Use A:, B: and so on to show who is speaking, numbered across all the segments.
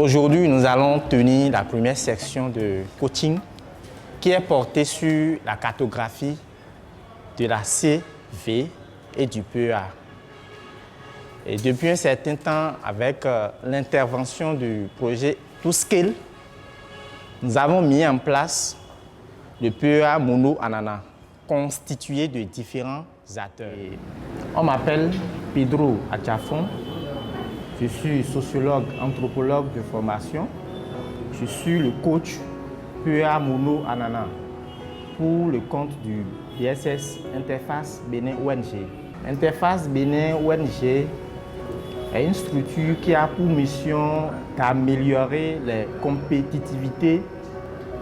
A: Aujourd'hui, nous allons tenir la première section de coaching qui est portée sur la cartographie de la CV et du PEA. Et depuis un certain temps, avec l'intervention du projet ToScale, nous avons mis en place le PEA Mono Ananas, constitué de différents acteurs. On m'appelle Pedro Achafon, je suis sociologue, anthropologue de formation. Je suis le coach PEA Mono Ananas pour le compte du ISS Interface Bénin ONG. Interface Bénin ONG est une structure qui a pour mission d'améliorer la compétitivité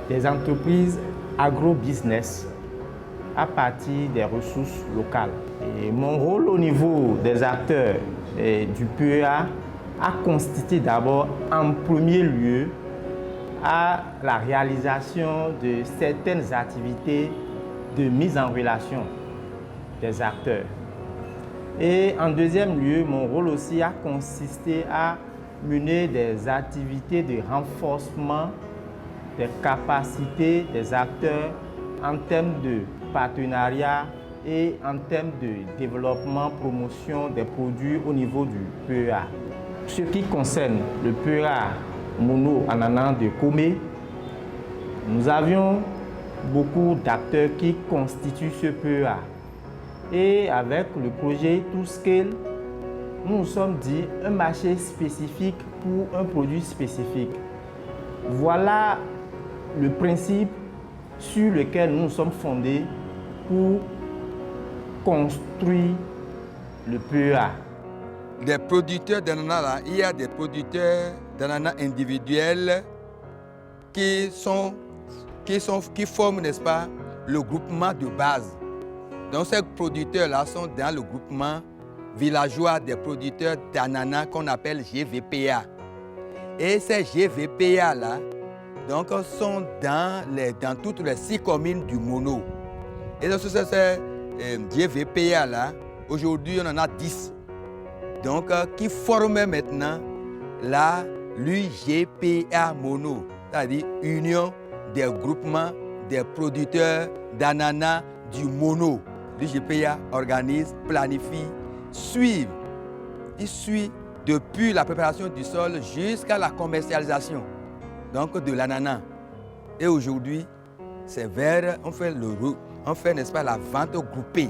A: des entreprises agro-business à partir des ressources locales. Et mon rôle au niveau des acteurs du PEA a consisté d'abord en premier lieu à la réalisation de certaines activités de mise en relation des acteurs. Et en deuxième lieu, mon rôle aussi a consisté à mener des activités de renforcement des capacités des acteurs en termes de partenariat et en termes de développement, promotion des produits au niveau du PEA. Ce qui concerne le PEA Mono Ananas de Komé, nous avions beaucoup d'acteurs qui constituent ce PEA. Et avec le projet ToScale, nous nous sommes dit un marché spécifique pour un produit spécifique. Voilà le principe sur lequel nous nous sommes fondés pour construire le PEA.
B: Des producteurs d'ananas, là, il y a des producteurs d'ananas individuels qui forment, n'est-ce pas, le groupement de base. Donc ces producteurs-là sont dans le groupement villageois des producteurs d'ananas qu'on appelle GVPA. Et ces GVPA-là donc, sont dans toutes les 6 communes du Mono. Et donc, sur ces GVPA-là, aujourd'hui, on en a 10. Donc, qui forment maintenant l'UGPA Mono, c'est-à-dire Union des groupements des producteurs d'ananas du Mono. L'UGPA organise, planifie, suit. Il suit depuis la préparation du sol jusqu'à la commercialisation donc de l'ananas. Et aujourd'hui, c'est vers, on fait, n'est-ce pas, la vente groupée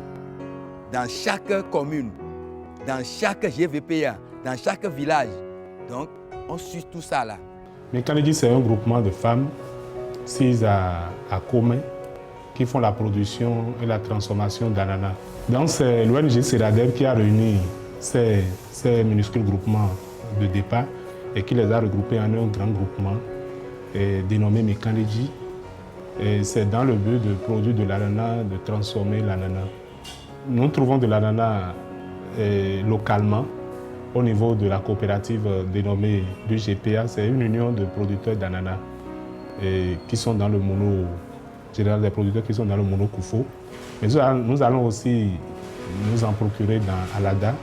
B: dans chaque commune, dans chaque GVPA, dans chaque village. Donc, on suit tout ça là.
C: Mekanedi, c'est un groupement de femmes, 6 à Komé, qui font la production et la transformation d'ananas. Donc, c'est l'ONG Seradeb qui a réuni ces minuscules groupements de départ et qui les a regroupés en un grand groupement dénommé Mekanedi. C'est dans le but de produire de l'ananas, de transformer l'ananas. Nous trouvons de l'ananas localement au niveau de la coopérative dénommée l'UGPA. C'est une union de producteurs d'ananas qui sont dans le mono, général des producteurs qui sont dans le mono Koufo. Mais nous allons aussi nous en procurer dans Alada,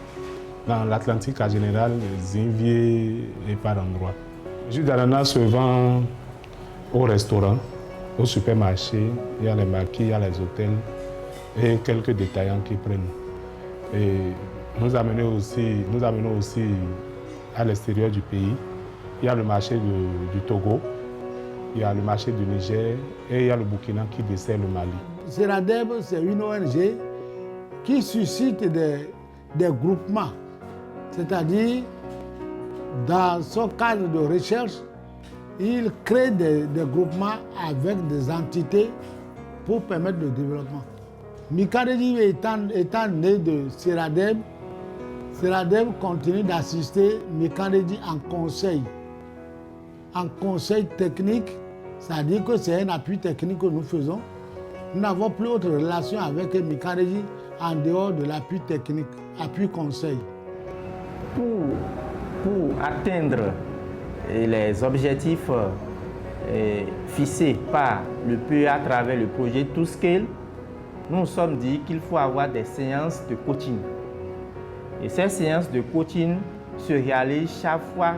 C: dans l'Atlantique en général, Zinvier et par endroits. Le jus d'ananas se vend au restaurant, au supermarché, il y a les marquis, il y a les hôtels et quelques détaillants qui prennent. Et nous amenons aussi à l'extérieur du pays. Il y a le marché du Togo, il y a le marché du Niger et il y a le Burkina qui dessert le Mali.
D: Seradeb, c'est une ONG qui suscite des groupements, c'est-à-dire dans son cadre de recherche, il crée des groupements avec des entités pour permettre le développement. Mekanedi étant né de Seradeb, Seradeb continue d'assister Mekanedi en conseil technique, c'est-à-dire que c'est un appui technique que nous faisons. Nous n'avons plus autre relation avec Mekanedi en dehors de l'appui technique, appui conseil.
A: Pour atteindre les objectifs fixés par le PEA à travers le projet ToScale, nous nous sommes dit qu'il faut avoir des séances de coaching. Et ces séances de coaching se réalisent chaque fois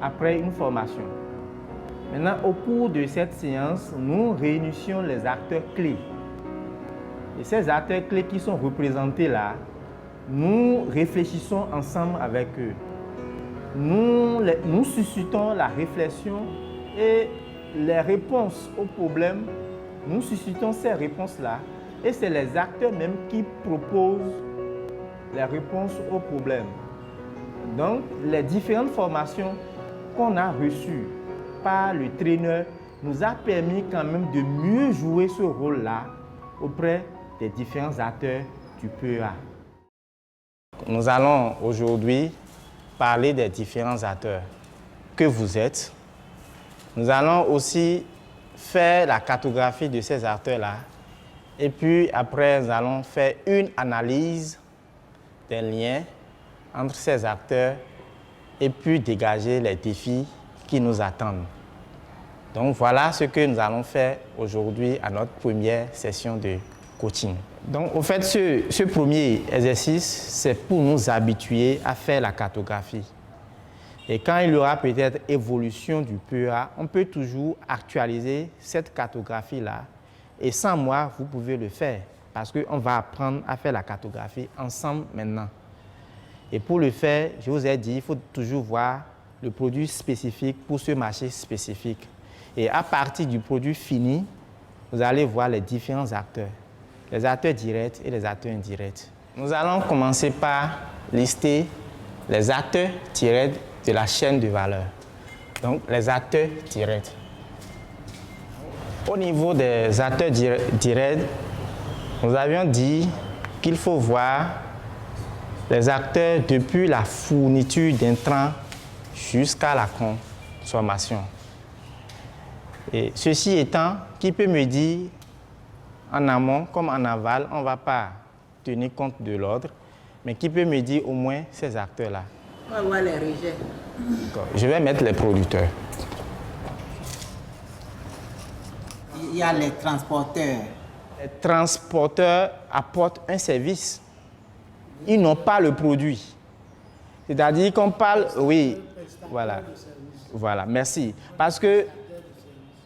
A: après une formation. Maintenant, au cours de cette séance, nous réunissions les acteurs clés. Et ces acteurs clés qui sont représentés là, nous réfléchissons ensemble avec eux. Nous suscitons la réflexion et les réponses aux problèmes. Nous suscitons ces réponses-là et c'est les acteurs même qui proposent les réponses aux problèmes. Donc, les différentes formations qu'on a reçues par le traîneur nous a permis quand même de mieux jouer ce rôle-là auprès des différents acteurs du PEA. Nous allons aujourd'hui parler des différents acteurs que vous êtes. Nous allons aussi faire la cartographie de ces acteurs-là. Et puis après, nous allons faire une analyse des liens entre ces acteurs et puis dégager les défis qui nous attendent. Donc voilà ce que nous allons faire aujourd'hui à notre première session de coaching. Donc au fait, ce premier exercice, c'est pour nous habituer à faire la cartographie. Et quand il y aura peut-être évolution du PEA, on peut toujours actualiser cette cartographie-là. Et sans moi, vous pouvez le faire parce qu'on va apprendre à faire la cartographie ensemble maintenant. Et pour le faire, je vous ai dit, il faut toujours voir le produit spécifique pour ce marché spécifique. Et à partir du produit fini, vous allez voir les différents acteurs, les acteurs directs et les acteurs indirects. Nous allons commencer par lister les acteurs directs de la chaîne de valeur. Donc, les acteurs directs. Au niveau des acteurs directs, nous avions dit qu'il faut voir les acteurs depuis la fourniture d'intrants jusqu'à la consommation. Et ceci étant, qui peut me dire en amont comme en aval, on ne va pas tenir compte de l'ordre, mais qui peut me dire au moins ces acteurs-là?
E: On va voir les rejets.
A: Je vais mettre les producteurs.
E: Il y a les transporteurs.
A: Les transporteurs apportent un service. Ils n'ont pas le produit. C'est-à-dire qu'on parle... Oui, voilà, merci. Parce que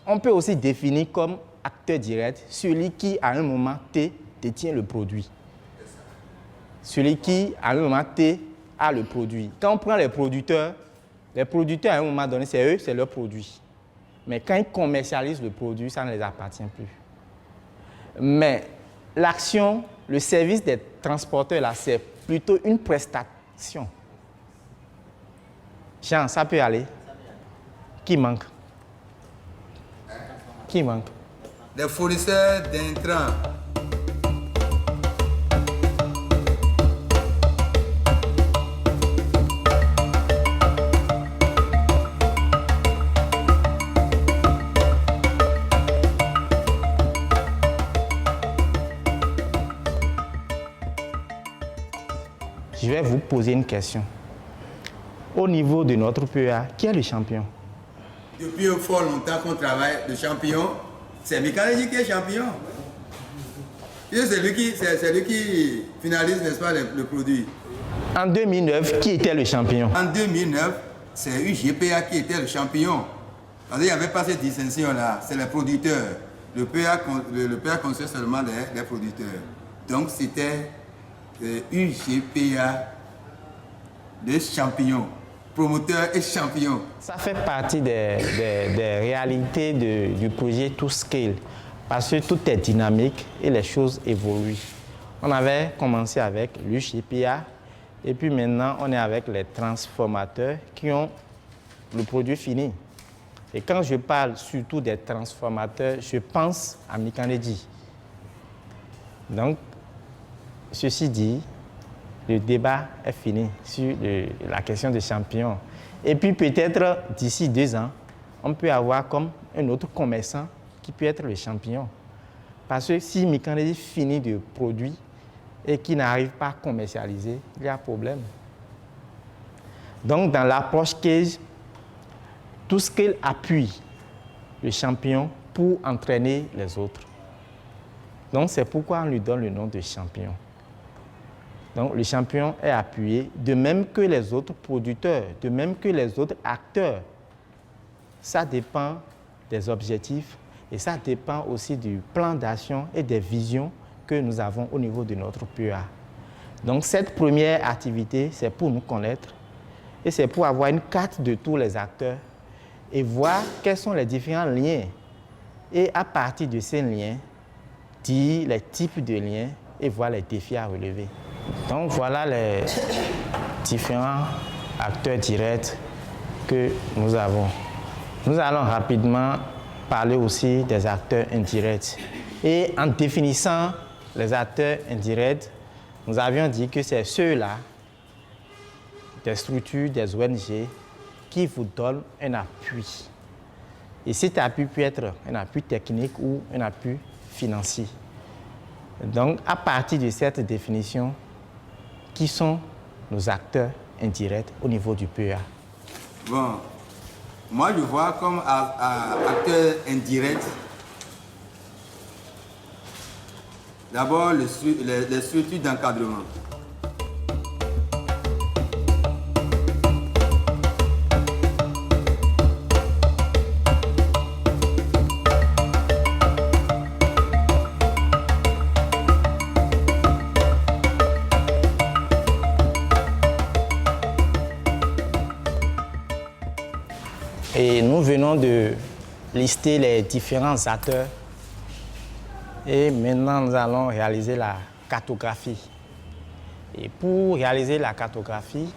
A: on peut aussi définir comme acteur direct celui qui, à un moment T, détient le produit. Celui qui, à un moment T, a le produit. Quand on prend les producteurs, à un moment donné, c'est eux, c'est leur produit. Mais quand ils commercialisent le produit, ça ne les appartient plus. Mais l'action, le service des transporteurs, là, c'est plutôt une prestation. Jean, ça peut aller? Qui manque? Qui manque?
B: Les fournisseurs d'intrants.
A: Je vais vous poser une question. Au niveau de notre PEA, qui est le champion?
B: Depuis fort longtemps qu'on travaille, le champion, c'est Mikaneji qui est champion. C'est lui qui finalise, n'est-ce pas, le produit.
A: En 2009, qui était le champion?
B: En 2009, c'est UGPA qui était le champion. Il n'y avait pas cette distinction-là, c'est les producteurs. Le PEA concerne seulement les producteurs. Donc c'était UGPA, le champion. Promoteur et champion.
A: Ça fait partie des réalités du projet ToScale parce que tout est dynamique et les choses évoluent. On avait commencé avec l'UGPA et puis maintenant on est avec les transformateurs qui ont le produit fini. Et quand je parle surtout des transformateurs, je pense à Mikaneji. Donc, ceci dit, le débat est fini sur la question des champions. Et puis peut-être d'ici 2 ans, on peut avoir comme un autre commerçant qui peut être le champion. Parce que si Mikaneji finit de produire et qu'il n'arrive pas à commercialiser, il y a un problème. Donc dans l'approche case, tout ce qu'il appuie le champion pour entraîner les autres. Donc c'est pourquoi on lui donne le nom de champion. Donc le champion est appuyé, de même que les autres producteurs, de même que les autres acteurs. Ça dépend des objectifs et ça dépend aussi du plan d'action et des visions que nous avons au niveau de notre PEA. Donc cette première activité, c'est pour nous connaître et c'est pour avoir une carte de tous les acteurs et voir quels sont les différents liens. Et à partir de ces liens, dire les types de liens et voir les défis à relever. Donc voilà les différents acteurs directs que nous avons. Nous allons rapidement parler aussi des acteurs indirects. Et en définissant les acteurs indirects, nous avions dit que c'est ceux-là, des structures, des ONG, qui vous donnent un appui. Et cet appui peut être un appui technique ou un appui financier. Donc, à partir de cette définition, qui sont nos acteurs indirects au niveau du PEA?
B: Bon, moi je vois comme acteur indirect d'abord les structures d'encadrement.
A: Et nous venons de lister les différents acteurs. Et maintenant, nous allons réaliser la cartographie. Et pour réaliser la cartographie,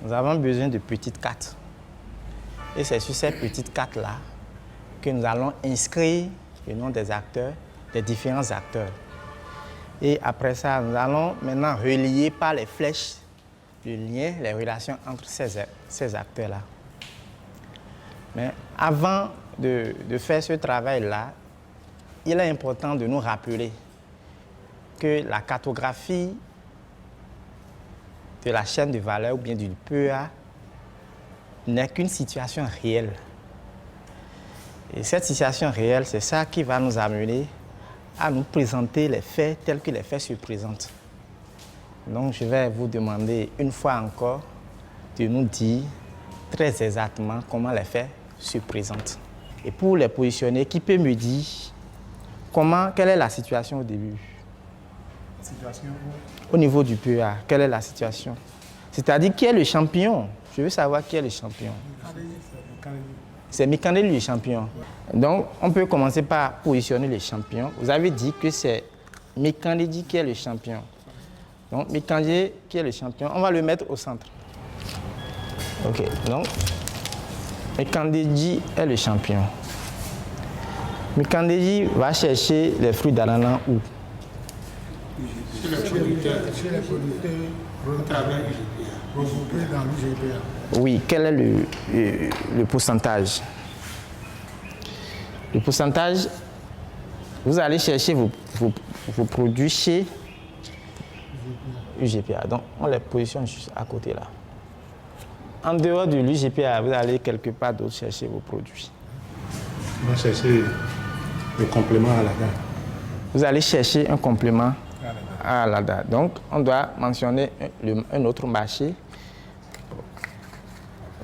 A: nous avons besoin de petites cartes. Et c'est sur ces petites cartes-là que nous allons inscrire le nom des acteurs, des différents acteurs. Et après ça, nous allons maintenant relier par les flèches le lien, les relations entre ces acteurs-là. Mais avant de faire ce travail-là, il est important de nous rappeler que la cartographie de la chaîne de valeur ou bien du PEA n'est qu'une situation réelle. Et cette situation réelle, c'est ça qui va nous amener à nous présenter les faits tels que les faits se présentent. Donc je vais vous demander une fois encore de nous dire très exactement comment les faits se présentent. Et pour les positionner, qui peut me dire quelle est la situation au début?
C: Situation
A: Au niveau du PEA, quelle est la situation? C'est-à-dire qui est le champion? Je veux savoir qui est le champion. C'est Mikandeli le champion. Donc on peut commencer par positionner le champion. Vous avez dit que c'est Mikandeli qui est le champion. Donc Mikandeli qui est le champion, on va le mettre au centre. Ok, donc Mikandeli est le champion. Mikandeli va chercher les fruits d'ananas où?
D: Chez les producteurs regroupés dans l'UGPA.
A: Oui, quel est le pourcentage? Le pourcentage, vous allez chercher vos produits chez UGPA. Donc, on les positionne juste à côté là. En dehors de l'UGPA, vous allez quelque part d'autre chercher vos produits.
C: On va chercher le complément à l'ADA.
A: Vous allez chercher un complément à l'ADA. Donc, on doit mentionner un autre marché,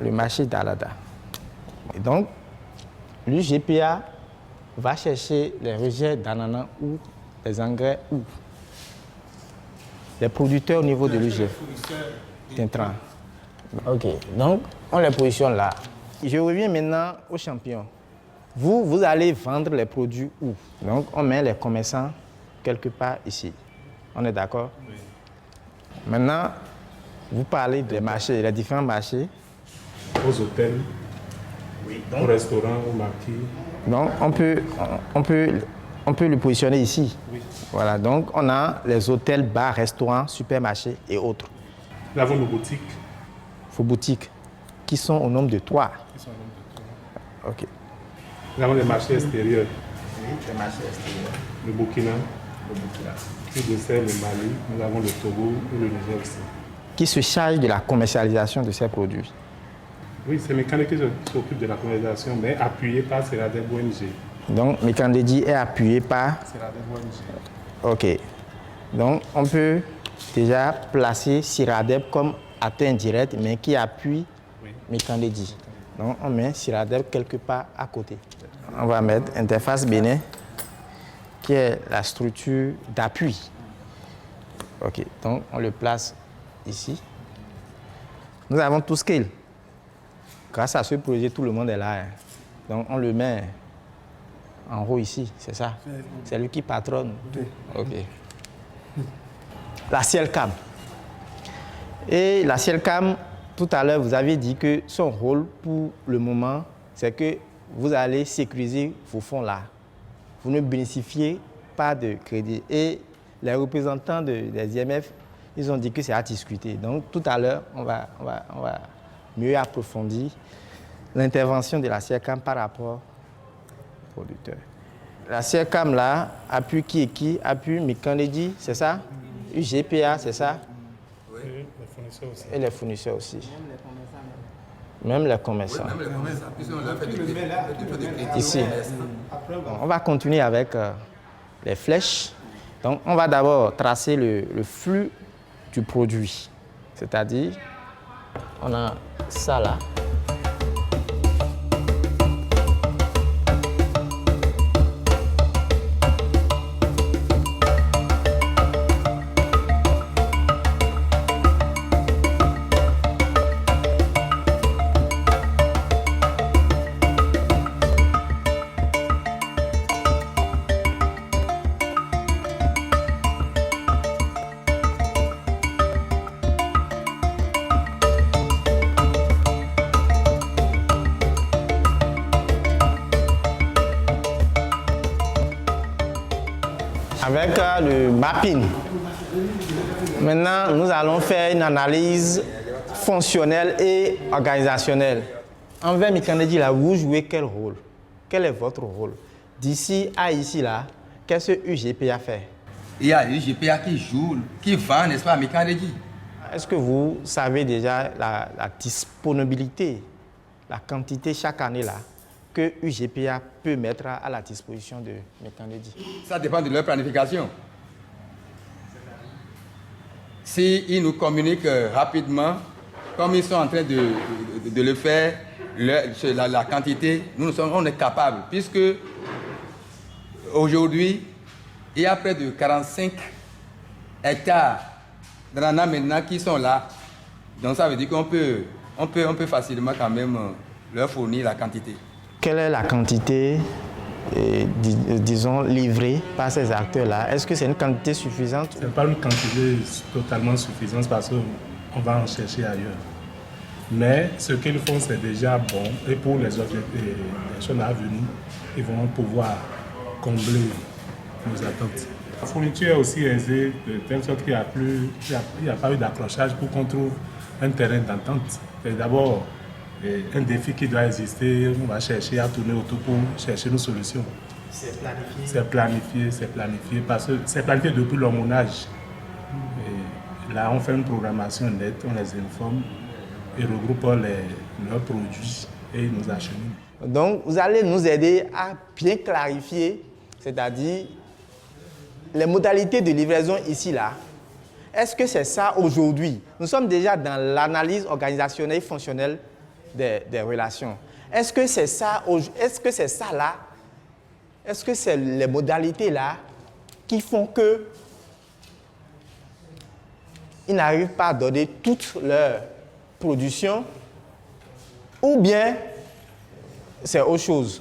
A: le marché d'Alada. Et donc, l'UGPA va chercher les rejets d'ananas ou les engrais où? Les producteurs au niveau de l'UGPA. D'intrants. Ok, donc on les positionne là. Je reviens maintenant aux champions. Vous allez vendre les produits où? Donc on met les commerçants quelque part ici. On est d'accord? Oui. Maintenant, vous parlez des marchés, les différents marchés.
C: Aux hôtels, oui, aux restaurants, aux marquis.
A: Donc on peut le positionner ici. Oui. Voilà, donc on a les hôtels, bars, restaurants, supermarchés et autres.
C: Nous avons nos boutiques.
A: Vos boutiques, qui sont au nombre de 3.
C: Qui sont au nombre de 3.
A: Ok.
C: Nous avons les marchés extérieurs.
A: Oui, les marchés extérieurs.
C: Le Burkina. Qui dessert le Mali. Nous avons le Togo et le Niger aussi.
A: Qui se charge de la commercialisation de ces produits?
C: Oui, c'est Mécanique qui s'occupe de la commercialisation, mais appuyé par Seradeb ONG.
A: Donc, Mikandeli est appuyé par
C: Seradeb ONG.
A: Ok. Donc, on peut déjà placé Siradeb comme acteur indirect, mais qui appuie Mikandedi. Donc on met Siradeb quelque part à côté. On va mettre interface Bénin, qui est la structure d'appui. Ok, donc on le place ici. Nous avons tout scale. Grâce à ce projet, tout le monde est là. Hein. Donc on le met en haut ici, c'est ça. C'est lui qui patronne. Ok. La Cielcam. Et la Cielcam, tout à l'heure, vous avez dit que son rôle pour le moment, c'est que vous allez sécuriser vos fonds là. Vous ne bénéficiez pas de crédit. Et les représentants des IMF, ils ont dit que c'est à discuter. Donc tout à l'heure, on va mieux approfondir l'intervention de la Cielcam par rapport au producteur. La Cielcam là, appuie qui et qui? Appuie Mikandedi, c'est ça? UGPA, c'est ça?
C: Oui, les fournisseurs aussi.
A: Et les fournisseurs aussi. Même les commerçants. Ici. On va continuer avec les flèches. Donc, on va d'abord tracer le flux du produit. C'est-à-dire, on a ça là. Avec le mapping. Maintenant, nous allons faire une analyse fonctionnelle et organisationnelle. Envers Mikandedi, là, vous jouez quel rôle? Quel est votre rôle? D'ici à ici, là, qu'est-ce que UGPA fait?
B: Il y a l'UGPA qui joue, qui vend, n'est-ce pas, à Mikandedi.
A: Est-ce que vous savez déjà la disponibilité, la quantité chaque année, là, que UGPA peut mettre à la disposition de Mikandedi?
B: Ça dépend de leur planification. S'ils nous communiquent rapidement, comme ils sont en train de le faire, la quantité, on est capable, puisque aujourd'hui, il y a près de 45 hectares d'ananas maintenant qui sont là. Donc ça veut dire qu'on peut facilement quand même leur fournir la quantité.
A: Quelle est la quantité, disons, livrée par ces acteurs-là? Est-ce que c'est une quantité suffisante?
C: Ce n'est pas une quantité totalement suffisante parce qu'on va en chercher ailleurs. Mais ce qu'ils font, c'est déjà bon. Et pour les choses à venir, ils vont pouvoir combler nos attentes. La fourniture est aussi aisée de telle sorte qu'il n'y a pas eu d'accrochage pour qu'on trouve un terrain d'entente. C'est d'abord un défi qui doit exister, on va chercher à tourner autour pour chercher une solution.
A: C'est planifié.
C: C'est planifié, parce que c'est planifié depuis l'hormonage. Là, on fait une programmation nette, on les informe et regroupe leurs produits et ils nous acheminent.
A: Donc, vous allez nous aider à bien clarifier, c'est-à-dire les modalités de livraison ici, là. Est-ce que c'est ça aujourd'hui? Nous sommes déjà dans l'analyse organisationnelle et fonctionnelle des relations. Est-ce que c'est ça là? Est-ce que c'est les modalités là qui font que ils n'arrivent pas à donner toute leur production ou bien c'est autre chose?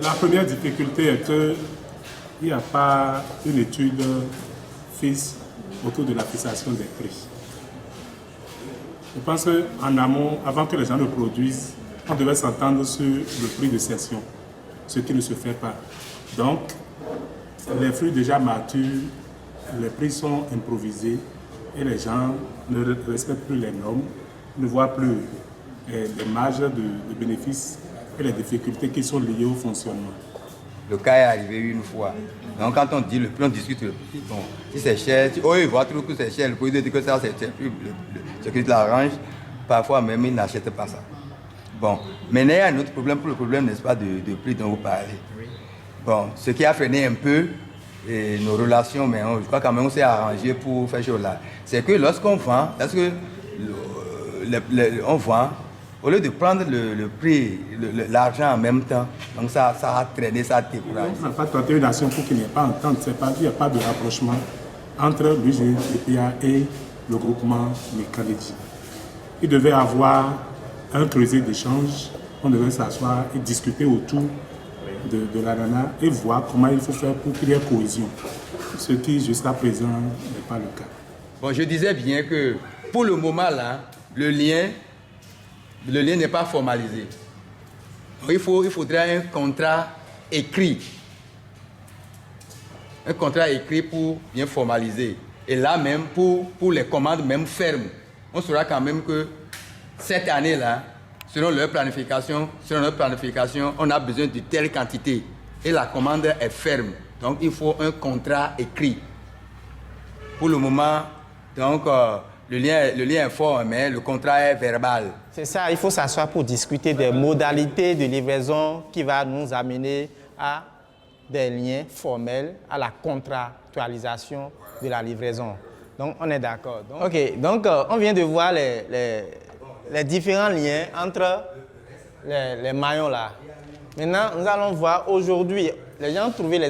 C: La première difficulté est qu'il n'y a pas une étude fixe autour de la fixation des prix. Je pense qu'en amont, avant que les gens le produisent, on devait s'entendre sur le prix de cession, ce qui ne se fait pas. Donc, les fruits déjà matures, les prix sont improvisés et les gens ne respectent plus les normes, ne voient plus les marges de bénéfices et les difficultés qui sont liées au fonctionnement.
B: Le cas est arrivé une fois. Donc quand on dit le prix, on discute le prix. Bon, si c'est cher, ils voient toujours que c'est cher, le produit dit que ça c'est plus ce qui l'arrange, parfois même ils n'achètent pas ça. Bon, maintenant il y a un autre problème pour le problème, n'est-ce pas, de prix dont vous parlez. Bon, ce qui a freiné un peu, nos relations, mais je crois quand même qu'on s'est arrangé pour faire chose là. C'est que lorsqu'on vend, on vend, au lieu de prendre le prix, l'argent en même temps, donc ça a traîné, ça a découragé.
C: On n'a pas tenté une action pour qu'il n'y ait pas d'entente, il n'y a pas de rapprochement entre l'UGPA et le groupement Mikandéji. Il devait avoir un creuset d'échange, on devait s'asseoir et discuter autour de l'ananas et voir comment il faut faire pour qu'il y ait cohésion, ce qui jusqu'à présent n'est pas le cas.
B: Bon, je disais bien que pour le moment là, le lien n'est pas formalisé. Donc, il faudrait un contrat écrit. Un contrat écrit pour bien formaliser. Et là même, pour les commandes même fermes, on saura quand même que cette année-là, selon notre planification, on a besoin de telle quantité. Et la commande est ferme. Donc, il faut un contrat écrit. Pour le moment, donc, le lien est fort, mais le contrat est verbal.
A: C'est ça, il faut s'asseoir pour discuter des modalités de livraison qui va nous amener à des liens formels, à la contractualisation de la livraison. Donc, on est d'accord. Donc, on vient de voir les différents liens entre les maillons là. Maintenant, nous allons voir aujourd'hui, les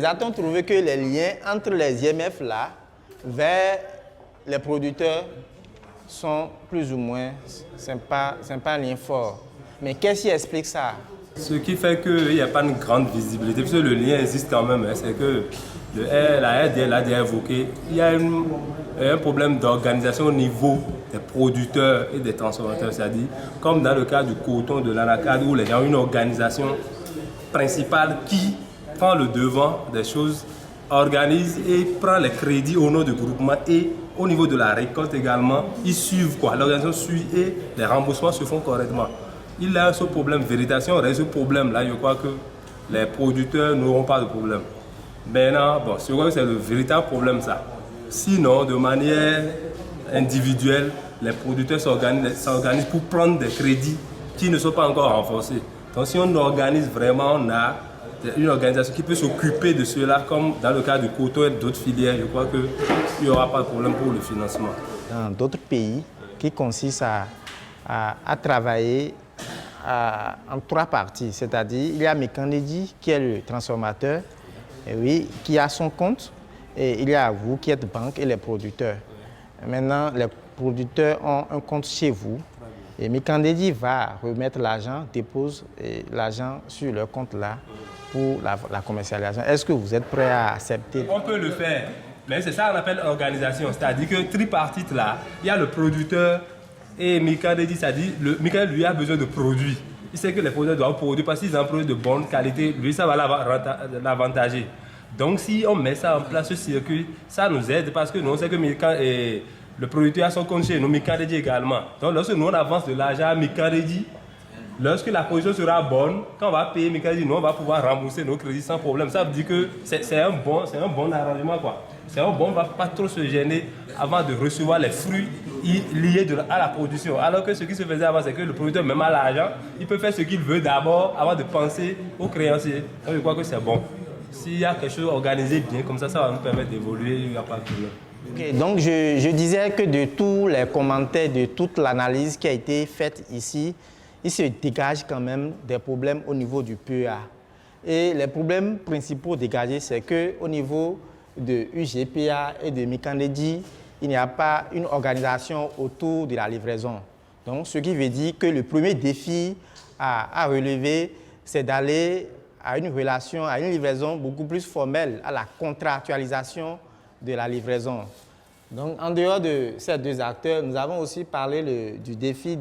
A: acteurs ont trouvé que les liens entre les IMF là vers les producteurs sont plus ou moins, ce n'est pas un lien fort. Mais qu'est-ce qui explique ça?
F: Ce qui fait qu'il n'y a pas une grande visibilité, parce que le lien existe quand même, c'est que la RDL a déjà évoqué, il y a un problème d'organisation au niveau des producteurs et des transformateurs, c'est-à-dire comme dans le cas du coton, de l'anacard, où il y a une organisation principale qui prend le devant des choses, organise et prend les crédits au nom du groupement et au niveau de la récolte également, ils suivent quoi, l'organisation suit et les remboursements se font correctement. Il y a ce problème véritable. Si on résout ce problème-là, je crois que les producteurs n'auront pas de problème. Maintenant, bon, je crois que c'est le véritable problème ça. Sinon, de manière individuelle, les producteurs s'organisent pour prendre des crédits qui ne sont pas encore renforcés. Donc si on organise vraiment, on a une organisation qui peut s'occuper de cela, comme dans le cas du coton et d'autres filières, je crois qu'il n'y aura pas de problème pour le financement.
A: Dans d'autres pays qui consistent à travailler en trois parties, c'est-à-dire il y a Mikandéji qui est le transformateur, et oui, qui a son compte, et il y a vous qui êtes banque et les producteurs. Maintenant, les producteurs ont un compte chez vous, et Mikandéji va remettre l'argent, dépose l'argent sur leur compte là pour la commercialisation. Est-ce que vous êtes prêt à accepter?
F: On peut le faire, mais c'est ça qu'on appelle organisation, c'est-à-dire que tripartite là, il y a le producteur et Mikandéji, c'est-à-dire Mikandéji lui a besoin de produits. Il sait que les producteurs doivent produire parce qu'ils ont un produit de bonne qualité, lui ça va l'avantager. Donc si on met ça en place, ce circuit, ça nous aide parce que nous on sait que le producteur a son compte chez nous, Mikandéji également. Donc lorsque nous on avance de l'argent à Mikandéji, lorsque la position sera bonne, quand on va payer Mikandéji, nous on va pouvoir rembourser nos crédits sans problème. Ça veut dire que c'est un bon arrangement quoi. C'est un bon, on ne va pas trop se gêner avant de recevoir les fruits liés à la production. Alors que ce qui se faisait avant, c'est que le producteur, même à l'argent, il peut faire ce qu'il veut d'abord avant de penser aux créanciers. Donc je crois que c'est bon. S'il y a quelque chose organisé bien, comme ça va nous permettre d'évoluer, il n'y a pas de problème.
A: Okay, donc je disais que de tous les commentaires, de toute l'analyse qui a été faite ici, il se dégage quand même des problèmes au niveau du PEA. Et les problèmes principaux dégagés, c'est qu'au niveau de UGPA et de Mikandéji, il n'y a pas une organisation autour de la livraison. Donc, ce qui veut dire que le premier défi à relever, c'est d'aller à une relation, à une livraison beaucoup plus formelle, à la contractualisation de la livraison. Donc, en dehors de ces deux acteurs, nous avons aussi parlé du défi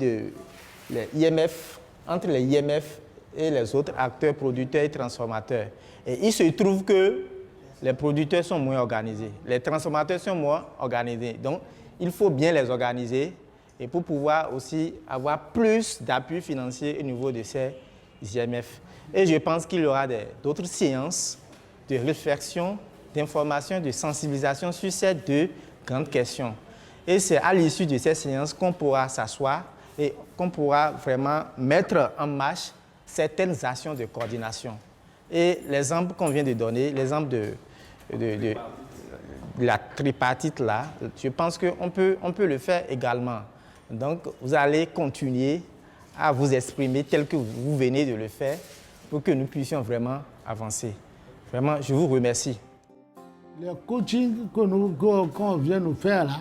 A: entre les IMF et les autres acteurs producteurs et transformateurs. Et il se trouve que les producteurs sont moins organisés, les transformateurs sont moins organisés. Donc, il faut bien les organiser et pour pouvoir aussi avoir plus d'appui financier au niveau de ces IMF. Et je pense qu'il y aura d'autres séances de réflexion, d'information, de sensibilisation sur ces deux grandes questions. Et c'est à l'issue de ces séances qu'on pourra s'asseoir et qu'on pourra vraiment mettre en marche certaines actions de coordination. Et l'exemple qu'on vient de donner, l'exemple de la tripartite là, je pense qu'on peut le faire également. Donc, vous allez continuer à vous exprimer tel que vous venez de le faire pour que nous puissions vraiment avancer. Vraiment, je vous remercie.
D: Les coachings qu'on vient nous faire là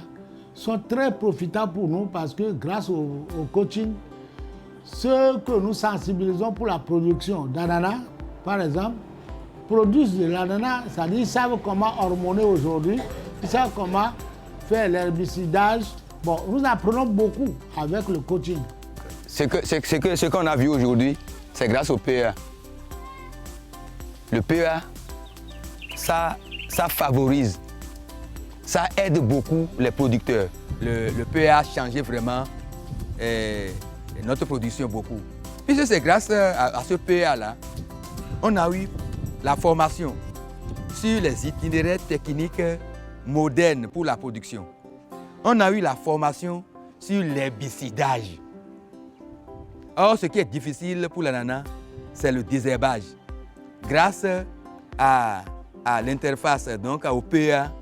D: sont très profitables pour nous parce que grâce au coaching, ceux que nous sensibilisons pour la production d'ananas, par exemple, produisent de l'ananas, c'est-à-dire ils savent comment hormoner aujourd'hui, ils savent comment faire l'herbicidage. Bon, nous apprenons beaucoup avec le coaching.
B: Ce qu'on a vu aujourd'hui, c'est grâce au PEA. Le PEA, ça favorise, ça aide beaucoup les producteurs. Le PEA a changé vraiment notre production beaucoup. Puisque c'est grâce à ce PEA-là, on a eu la formation sur les itinéraires techniques modernes pour la production. On a eu la formation sur l'herbicidage. Or, ce qui est difficile pour l'ananas, c'est le désherbage. Grâce à l'interface, donc au PEA,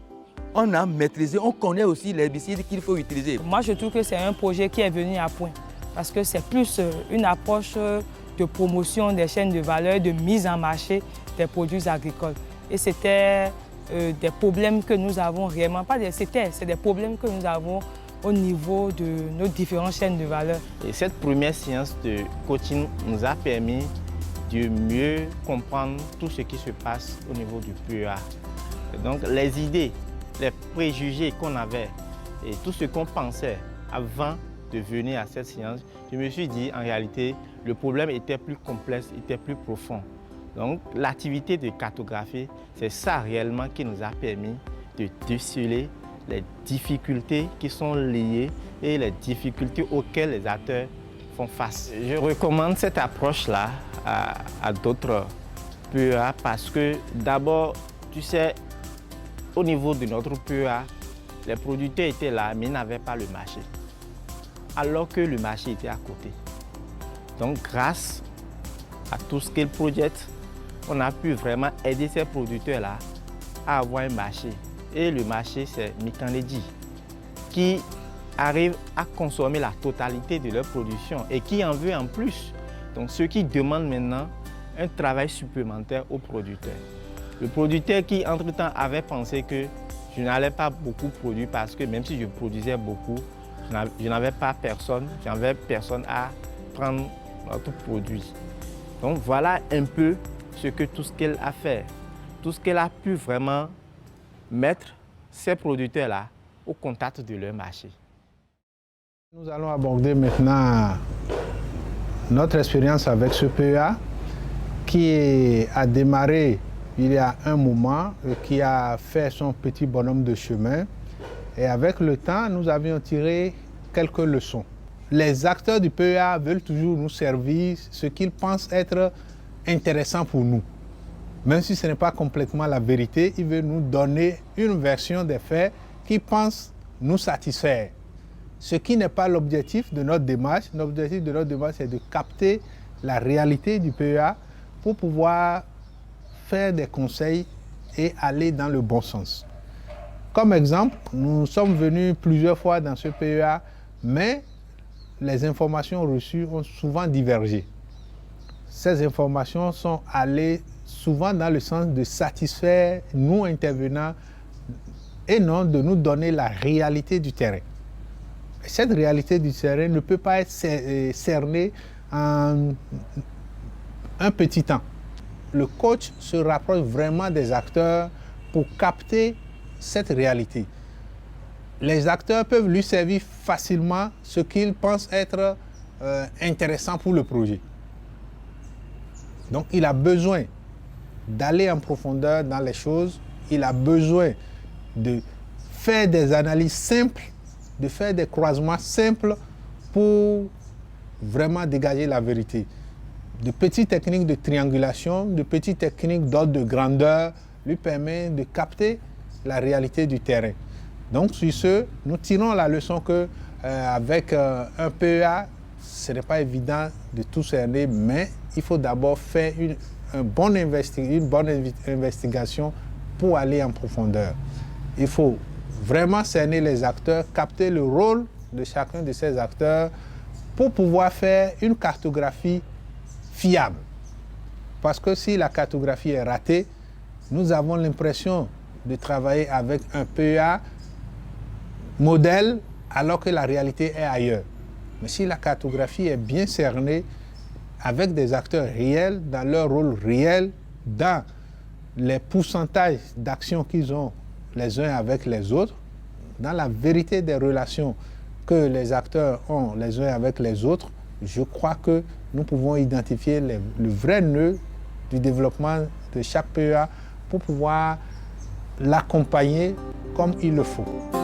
B: on a maîtrisé, on connaît aussi l'herbicide qu'il faut utiliser.
G: Moi, je trouve que c'est un projet qui est venu à point parce que c'est plus une approche de promotion des chaînes de valeur, de mise en marché des produits agricoles. Et c'était des problèmes que nous avons réellement, c'est des problèmes que nous avons au niveau de nos différentes chaînes de valeur.
A: Et cette première séance de coaching nous a permis de mieux comprendre tout ce qui se passe au niveau du PEA. Et donc les idées, les préjugés qu'on avait et tout ce qu'on pensait avant de venir à cette séance, je me suis dit en réalité le problème était plus complexe, était plus profond. Donc l'activité de cartographie, c'est ça réellement qui nous a permis de déceler les difficultés qui sont liées et les difficultés auxquelles les acteurs font face. Je recommande cette approche-là à d'autres PEA parce que d'abord, tu sais, au niveau de notre PEA, les producteurs étaient là mais ils n'avaient pas le marché, alors que le marché était à côté. Donc grâce à tout ce qu'ils projettent, on a pu vraiment aider ces producteurs-là à avoir un marché. Et le marché, c'est Mikanedi, qui arrive à consommer la totalité de leur production et qui en veut en plus. Donc, ce qui demande maintenant un travail supplémentaire aux producteurs. Le producteur qui, entre-temps, avait pensé que je n'allais pas beaucoup produire parce que même si je produisais beaucoup, je n'avais pas personne, j'avais personne à prendre notre produit. Donc, voilà un peu tout ce qu'elle a fait, tout ce qu'elle a pu vraiment mettre ces producteurs-là au contact de leur marché.
H: Nous allons aborder maintenant notre expérience avec ce PEA qui a démarré il y a un moment, qui a fait son petit bonhomme de chemin. Et avec le temps, nous avions tiré quelques leçons. Les acteurs du PEA veulent toujours nous servir ce qu'ils pensent être intéressant pour nous. Même si ce n'est pas complètement la vérité, ils veulent nous donner une version des faits qu'ils pensent nous satisfaire. Ce qui n'est pas l'objectif de notre démarche. L'objectif de notre démarche, c'est de capter la réalité du PEA pour pouvoir faire des conseils et aller dans le bon sens. Comme exemple, nous sommes venus plusieurs fois dans ce PEA, mais les informations reçues ont souvent divergé. Ces informations sont allées souvent dans le sens de satisfaire nous intervenants et non de nous donner la réalité du terrain. Cette réalité du terrain ne peut pas être cernée en un petit temps. Le coach se rapproche vraiment des acteurs pour capter cette réalité. Les acteurs peuvent lui servir facilement ce qu'ils pensent être intéressant pour le projet. Donc il a besoin d'aller en profondeur dans les choses, il a besoin de faire des analyses simples, de faire des croisements simples pour vraiment dégager la vérité. De petites techniques de triangulation, de petites techniques d'ordre de grandeur lui permettent de capter la réalité du terrain. Donc sur ce, nous tirons la leçon qu'avec un PEA, ce n'est pas évident de tout cerner, mais il faut d'abord faire une bonne investigation pour aller en profondeur. Il faut vraiment cerner les acteurs, capter le rôle de chacun de ces acteurs pour pouvoir faire une cartographie fiable. Parce que si la cartographie est ratée, nous avons l'impression de travailler avec un PEA modèle alors que la réalité est ailleurs. Mais si la cartographie est bien cernée avec des acteurs réels, dans leur rôle réel, dans les pourcentages d'actions qu'ils ont les uns avec les autres, dans la vérité des relations que les acteurs ont les uns avec les autres, je crois que nous pouvons identifier le vrai nœud du développement de chaque PEA pour pouvoir l'accompagner comme il le faut.